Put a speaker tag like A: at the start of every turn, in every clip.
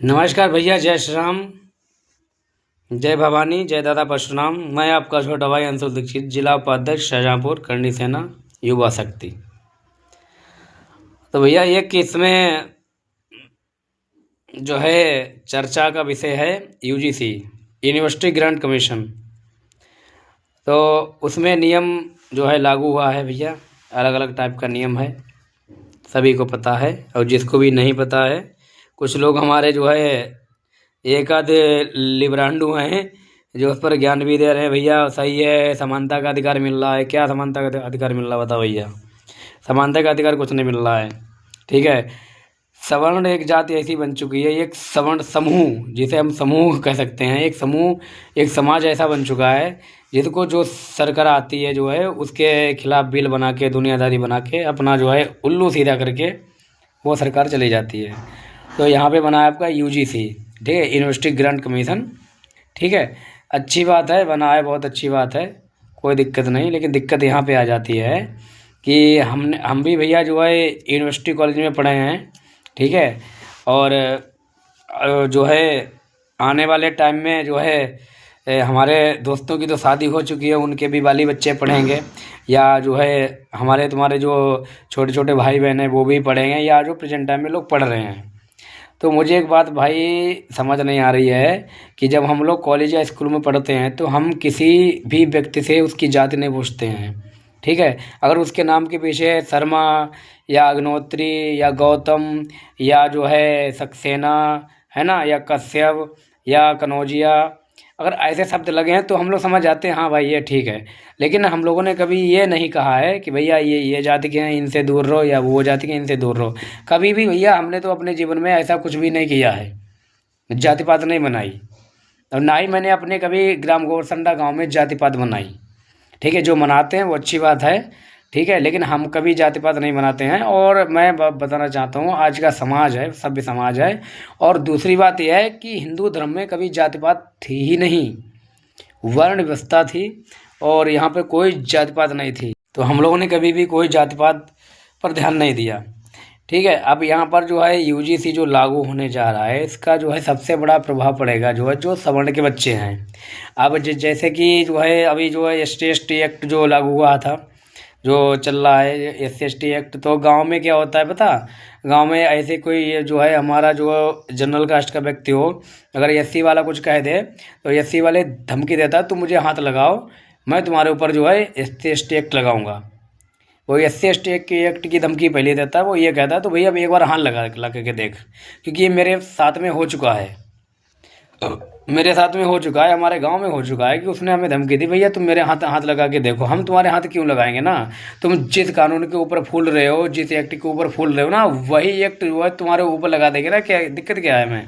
A: नमस्कार भैया, जय श्री राम, जय भवानी, जय दादा परशुराम। मैं आपका छोटा भाई अंशुल दीक्षित, जिला उपाध्यक्ष शाहजहाँपुर, करणी सेना, युवा शक्ति। तो भैया ये कि इसमें जो है चर्चा का विषय है यूजीसी, यूनिवर्सिटी ग्रांट कमीशन। तो उसमें नियम जो है लागू हुआ है भैया, अलग अलग टाइप का नियम है, सभी को पता है। और जिसको भी नहीं पता है, कुछ लोग हमारे जो है एक आध लिब्रांडू हैं जो उस पर ज्ञान भी दे रहे हैं। भैया सही है, समानता का अधिकार मिल रहा है। क्या समानता का अधिकार मिल रहा है बताओ भैया? समानता का अधिकार कुछ नहीं मिल रहा है। ठीक है, सवर्ण एक जाति ऐसी बन चुकी है, एक सवर्ण समूह जिसे हम समूह कह सकते हैं, एक समूह, एक समाज ऐसा बन चुका है जिसको जो सरकार आती है जो है उसके खिलाफ बिल बना के, दुनियादारी बना के, अपना जो है उल्लू सीधा करके वो सरकार चली जाती है। तो यहाँ पे बना है आपका यूजीसी, ठीक है, यूनिवर्सिटी ग्रांट कमीशन। ठीक है, अच्छी बात है, बना है, बहुत अच्छी बात है, कोई दिक्कत नहीं। लेकिन दिक्कत यहाँ पे आ जाती है कि हम भी भैया जो है यूनिवर्सिटी कॉलेज में पढ़े हैं। ठीक है, और जो है आने वाले टाइम में जो है हमारे दोस्तों की तो शादी हो चुकी है, उनके भी बाली बच्चे पढ़ेंगे, या जो है हमारे तुम्हारे जो छोटे छोटे भाई बहन हैं वो भी पढ़ेंगे, या जो प्रेजेंट टाइम में लोग पढ़ रहे हैं। तो मुझे एक बात भाई समझ नहीं आ रही है कि जब हम लोग कॉलेज या स्कूल में पढ़ते हैं तो हम किसी भी व्यक्ति से उसकी जाति नहीं पूछते हैं। ठीक है, अगर उसके नाम के पीछे शर्मा या अग्नोत्री या गौतम या जो है सक्सेना है ना, या कश्यप या कनौजिया, अगर ऐसे शब्द लगे हैं तो हम लोग समझ जाते हैं हाँ भाई ये ठीक है। लेकिन हम लोगों ने कभी ये नहीं कहा है कि भैया ये जाति के हैं इनसे दूर रहो, या वो जाति के इनसे दूर रहो। कभी भी भैया हमने तो अपने जीवन में ऐसा कुछ भी नहीं किया है, जाति पात नहीं बनाई, और ना ही मैंने अपने कभी ग्राम गोरसंडा गांव में जाति पात बनाई। ठीक है, जो मनाते हैं वो अच्छी बात है, ठीक है, लेकिन हम कभी जाति पात नहीं बनाते हैं। और मैं बताना चाहता हूँ, आज का समाज है, सभ्य समाज है। और दूसरी बात यह है कि हिंदू धर्म में कभी जाति पात थी ही नहीं, वर्ण व्यवस्था थी, और यहाँ पे कोई जाति पात नहीं थी। तो हम लोगों ने कभी भी कोई जाति पात पर ध्यान नहीं दिया। ठीक है, अब यहाँ पर जो है यूजीसी जो लागू होने जा रहा है, इसका जो है सबसे बड़ा प्रभाव पड़ेगा जो है जो सवर्ण के बच्चे हैं। अब जैसे कि जो है अभी जो है ST एक्ट जो लागू हुआ था, जो चल रहा है SC एक्ट, तो गांव में क्या होता है पता? गांव में ऐसे कोई जो है हमारा जो जनरल कास्ट का व्यक्ति हो, अगर SC वाला कुछ कह दे तो SC वाले धमकी देता तुम मुझे हाथ लगाओ, मैं तुम्हारे ऊपर जो है SC एक्ट लगाऊंगा। वो SC एक्ट की धमकी पहले देता है, वो ये कहता है तो भैया अब एक बार हाथ लगा के देख, क्योंकि ये मेरे साथ में हो चुका है, मेरे साथ में हो चुका है, हमारे गांव में हो चुका है कि उसने हमें धमकी दी, भैया तुम मेरे हाथ हाथ लगा के देखो। हम तुम्हारे हाथ क्यों लगाएंगे ना? तुम जिस कानून के ऊपर फूल रहे हो, जिस एक्ट के ऊपर फूल रहे हो ना, वही एक्ट जो है तुम्हारे ऊपर लगा देंगे ना। क्या दिक्कत क्या है? मैं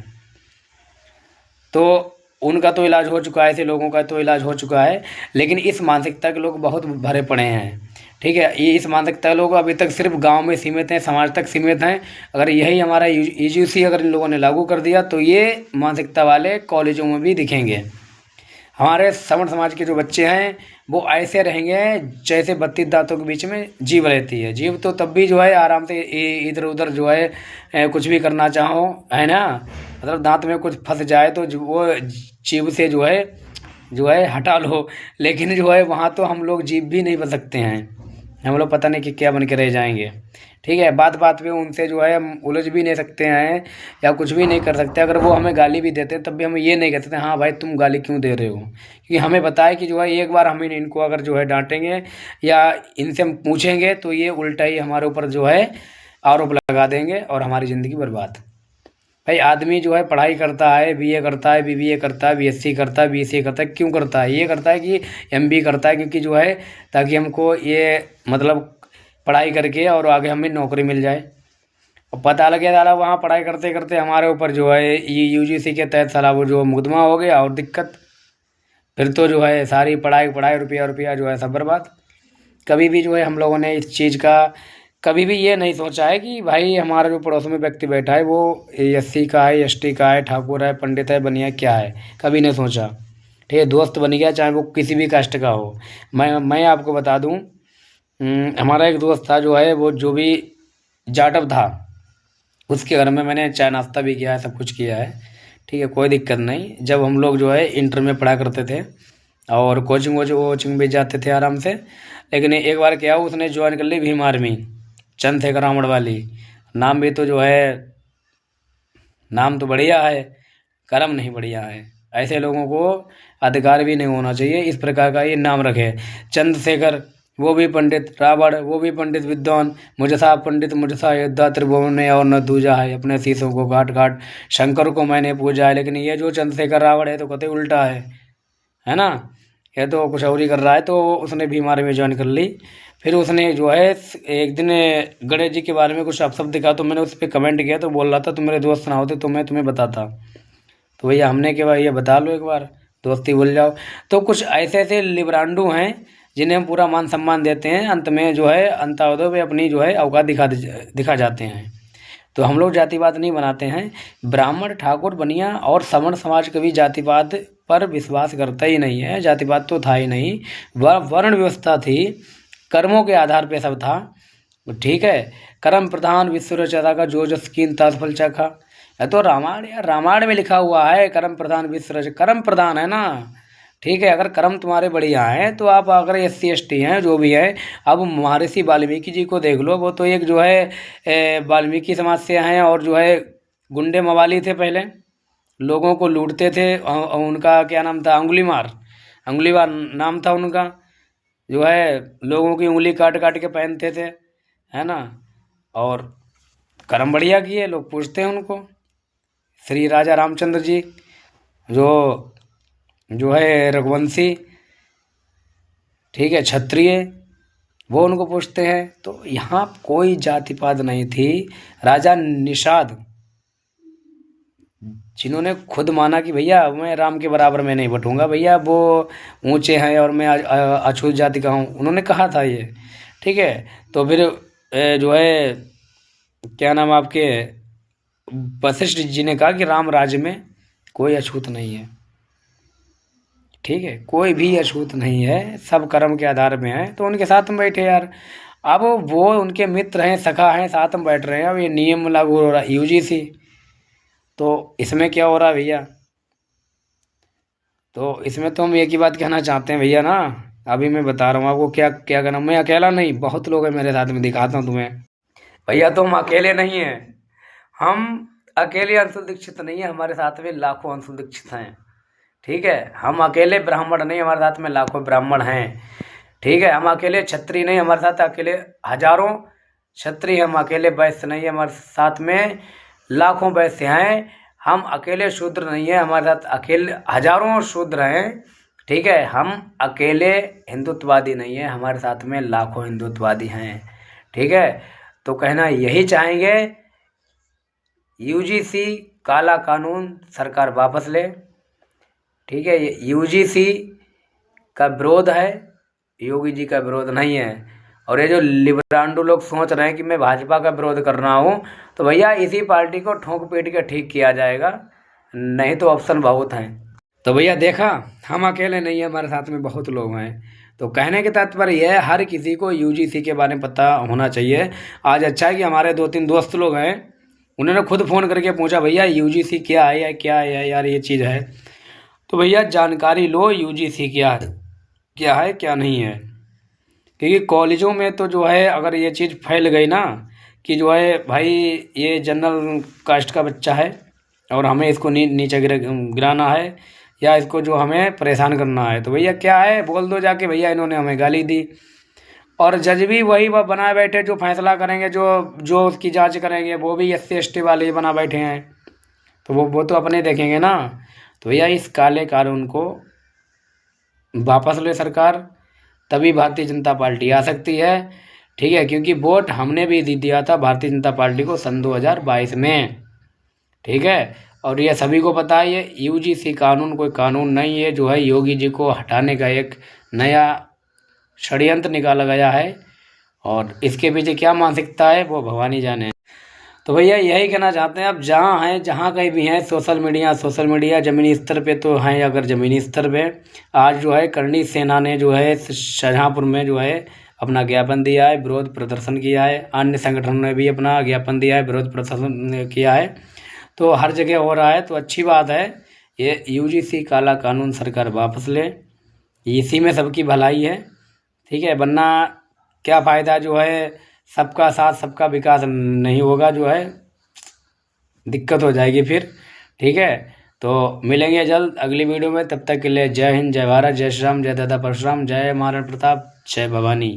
A: तो उनका तो इलाज हो चुका है, ऐसे लोगों का तो इलाज हो चुका है। लेकिन इस मानसिकता के लोग बहुत भरे पड़े हैं। ठीक है, ये इस मानसिकता के लोग अभी तक सिर्फ गांव में सीमित हैं, समाज तक सीमित हैं। अगर यही हमारा यूजीसी अगर इन लोगों ने लागू कर दिया तो ये मानसिकता वाले कॉलेजों में भी दिखेंगे। हमारे सवर्ण समाज के जो बच्चे हैं वो ऐसे रहेंगे जैसे 32 दांतों के बीच में जीभ रहती है। जीभ तो तब भी जो है आराम से इधर उधर जो है कुछ भी करना चाहो, है ना, मतलब दांत में कुछ फंस जाए तो वो जीभ से जो है हटा लो। लेकिन जो है वहाँ तो हम लोग जीभ भी नहीं बन सकते हैं, हम लोग पता नहीं कि क्या बन के रह जाएंगे। ठीक है, बात बात पे उनसे जो है हम उलझ भी नहीं सकते हैं या कुछ भी नहीं कर सकते। अगर वो हमें गाली भी देते हैं तब भी हम ये नहीं कहते हाँ भाई तुम गाली क्यों दे रहे हो, क्योंकि हमें पता है कि जो है एक बार हम इनको अगर जो है डांटेंगे या इनसे हम पूछेंगे तो ये उल्टा ही हमारे ऊपर जो है आरोप लगा देंगे और हमारी ज़िंदगी बर्बाद। भाई आदमी जो है पढ़ाई करता है, BA करता है, BBA करता है, BSc करता है, BCA करता है, क्यों करता है? ये करता है कि MB करता है क्योंकि जो है ताकि हमको ये मतलब पढ़ाई करके और आगे हमें नौकरी मिल जाए। और पता लगे साला वहाँ पढ़ाई करते करते हमारे ऊपर जो है ये यूजीसी के तहत साला वो जो मुकदमा हो गया और दिक्कत, फिर तो जो है सारी पढ़ाई पढ़ाई रुपया रुपया जो है सब बर्बाद। कभी भी जो है हम लोगों ने इस चीज़ का कभी भी ये नहीं सोचा है कि भाई हमारा जो पड़ोस में व्यक्ति बैठा है वो SC का है, ST का है, ठाकुर है, पंडित है, बनिया क्या है, कभी नहीं सोचा। ठीक है, दोस्त बन गया चाहे वो किसी भी कास्ट का हो। मैं आपको बता दूं, हमारा एक दोस्त था जो है वो जो भी जाटव था उसके घर में मैंने चाय नाश्ता भी किया है, सब कुछ किया है, ठीक है, कोई दिक्कत नहीं। जब हम लोग जो है इंटर में पढ़ा करते थे और कोचिंग भी जाते थे आराम से। लेकिन एक बार क्या हुआ, उसने ज्वाइन कर ली भीम आर्मी, चंद्रशेखर रावण वाली। नाम भी तो जो है, नाम तो बढ़िया है, कर्म नहीं बढ़िया है। ऐसे लोगों को अधिकार भी नहीं होना चाहिए इस प्रकार का ये नाम रखे। चंद्रशेखर वो भी पंडित, रावण वो भी पंडित विद्वान, मुझसा पंडित मुझसा योद्धा, त्रिभुवन में और न दूजा है, अपने शीशों को काट काट शंकर को मैंने पूजा है। लेकिन ये जो चंद्रशेखर रावण है तो कतई उल्टा है ना, ये तो कुछ और ही कर रहा है। तो उसने भीम आर्मी में ज्वाइन कर ली। फिर उसने जो है एक दिन गणेश जी के बारे में कुछ अपशब्द दिखा, तो मैंने उस पर कमेंट किया, तो बोल रहा था तुम मेरे दोस्त ना होते तो मैं तुम्हें बताता। तो भैया हमने क्या, ये बता लो एक बार, दोस्ती भूल जाओ। तो कुछ ऐसे ऐसे लिब्रांडू हैं जिन्हें हम पूरा मान सम्मान देते हैं, अंत में जो है अंत्योदय में अपनी जो है औकात दिखा जाते हैं। तो हम लोग जातिवाद नहीं बनाते हैं। ब्राह्मण, ठाकुर, बनिया और सवर्ण समाज कभी जातिवाद पर विश्वास करता ही नहीं है। जातिवाद तो था ही नहीं, वह वर्ण व्यवस्था थी, कर्मों के आधार पे सब था, ठीक है। कर्म प्रधान विश्व रचयिता का जो जस कीन तत् फल चखा, है तो रामायण, यार रामायण में लिखा हुआ है कर्म प्रधान विश्व रच, कर्म प्रधान है ना, ठीक है। अगर कर्म तुम्हारे बढ़िया हैं तो आप अगर SC ST हैं जो भी है, अब महर्षि वाल्मीकि जी को देख लो, वो तो एक जो है वाल्मीकि समाज से हैं, और जो है गुंडे मवाली थे, पहले लोगों को लूटते थे। उनका क्या नाम था, अंगुलीमार नाम था उनका, जो है लोगों की उंगली काट काट के पहनते थे, है ना। और कर्म बढ़िया किए, लोग पूछते हैं उनको। श्री राजा रामचंद्र जी जो है रघुवंशी, ठीक है, क्षत्रिय, वो उनको पूछते हैं। तो यहाँ कोई जातिवाद नहीं थी। राजा निषाद जिन्होंने खुद माना कि भैया मैं राम के बराबर में नहीं बटूंगा, भैया वो ऊंचे हैं और मैं अछूत जाति का हूँ, उन्होंने कहा था ये, ठीक है। तो फिर जो है क्या नाम आपके वशिष्ठ जी ने कहा कि राम राज्य में कोई अछूत नहीं है, ठीक है, कोई भी अछूत नहीं है, सब कर्म के आधार में है। तो उनके साथ में बैठे यार, अब वो उनके मित्र हैं, सखा हैं, साथ में बैठ रहे हैं। अब ये नियम लागू हो रहा है UGC, तो इसमें क्या हो रहा है भैया, तो इसमें तो हम एक ही बात कहना चाहते हैं भैया ना, अभी मैं बता रहा हूँ आपको क्या क्या करना। मैं अकेला नहीं, बहुत लोग हैं मेरे साथ में, दिखाता हूँ तुम्हें भैया, तुम अकेले नहीं हैं, हम अकेले अंशुल दीक्षित नहीं है, हमारे साथ में लाखों अंशुल दीक्षित हैं, ठीक है। हम अकेले ब्राह्मण नहीं, हमारे साथ में लाखों ब्राह्मण हैं, ठीक है। हम अकेले क्षत्रिय नहीं, हमारे साथ अकेले हजारों क्षत्रिय, हम अकेले वैश्य नहीं है, हमारे साथ में लाखों वैश्य हैं। हम अकेले शूद्र नहीं है, हमारे साथ अकेले हजारों शूद्र हैं, ठीक है। हम अकेले हिंदुत्ववादी नहीं है, हमारे साथ में लाखों हिंदुत्ववादी हैं, ठीक है। तो कहना यही चाहेंगे, UGC काला कानून सरकार वापस ले, ठीक है। UGC का विरोध है, योगी जी का विरोध नहीं है। और ये जो लिबरांडो लोग सोच रहे हैं कि मैं भाजपा का विरोध कर रहा हूँ, तो भैया इसी पार्टी को ठोक पीट के ठीक किया जाएगा, नहीं तो ऑप्शन बहुत हैं। तो भैया देखा, हम अकेले नहीं है, हमारे साथ में बहुत लोग हैं। तो कहने के तात्पर्य यह है, हर किसी को UGC के बारे में पता होना चाहिए। आज अच्छा है कि हमारे 2-3 दोस्त लोग हैं, उन्होंने खुद फ़ोन करके पूछा भैया UGC क्या है या क्या है यार, ये चीज़ है। तो भैया जानकारी लो UGC क्या है क्या नहीं है, क्योंकि कॉलेजों में तो जो है अगर ये चीज़ फैल गई ना कि जो है भाई ये जनरल कास्ट का बच्चा है और हमें इसको नीचे गिराना है, या इसको जो हमें परेशान करना है, तो भैया क्या है, बोल दो जाके भैया इन्होंने हमें गाली दी। और जज भी वही बनाए बैठे जो फैसला करेंगे, जो उसकी जांच करेंगे, वो भी SC ST वाले ही बना बैठे हैं। तो वो तो अपने देखेंगे ना। तो भैया इस काले कानून को वापस ले सरकार, तभी भारतीय जनता पार्टी आ सकती है, ठीक है। क्योंकि वोट हमने भी दिया था भारतीय जनता पार्टी को सन 2022 में, ठीक है। और ये सभी को पता है, ये UGC कानून कोई कानून नहीं है, जो है योगी जी को हटाने का एक नया षड्यंत्र निकाला गया है, और इसके पीछे क्या मानसिकता है वो भगवान ही जाने। तो भैया यही कहना चाहते हैं, अब जहाँ हैं, जहाँ कहीं भी हैं, सोशल मीडिया ज़मीनी स्तर पे तो हैं। अगर ज़मीनी स्तर पे आज जो है करणी सेना ने जो है शाहजहाँपुर में जो है अपना ज्ञापन दिया है, विरोध प्रदर्शन किया है। अन्य संगठनों ने भी अपना ज्ञापन दिया है, विरोध प्रदर्शन किया है। तो हर जगह हो रहा है, तो अच्छी बात है। ये यूजीसी काला कानून सरकार वापस ले, इसी में सबकी भलाई है। ठीक है, वरना क्या फ़ायदा जो है, सबका साथ सबका विकास नहीं होगा, जो है दिक्कत हो जाएगी फिर। ठीक है, तो मिलेंगे जल्द अगली वीडियो में। तब तक के लिए जय हिंद, जय भारत, जय श्री राम, जय दादा परशुराम, जय महाराणा प्रताप, जय भवानी।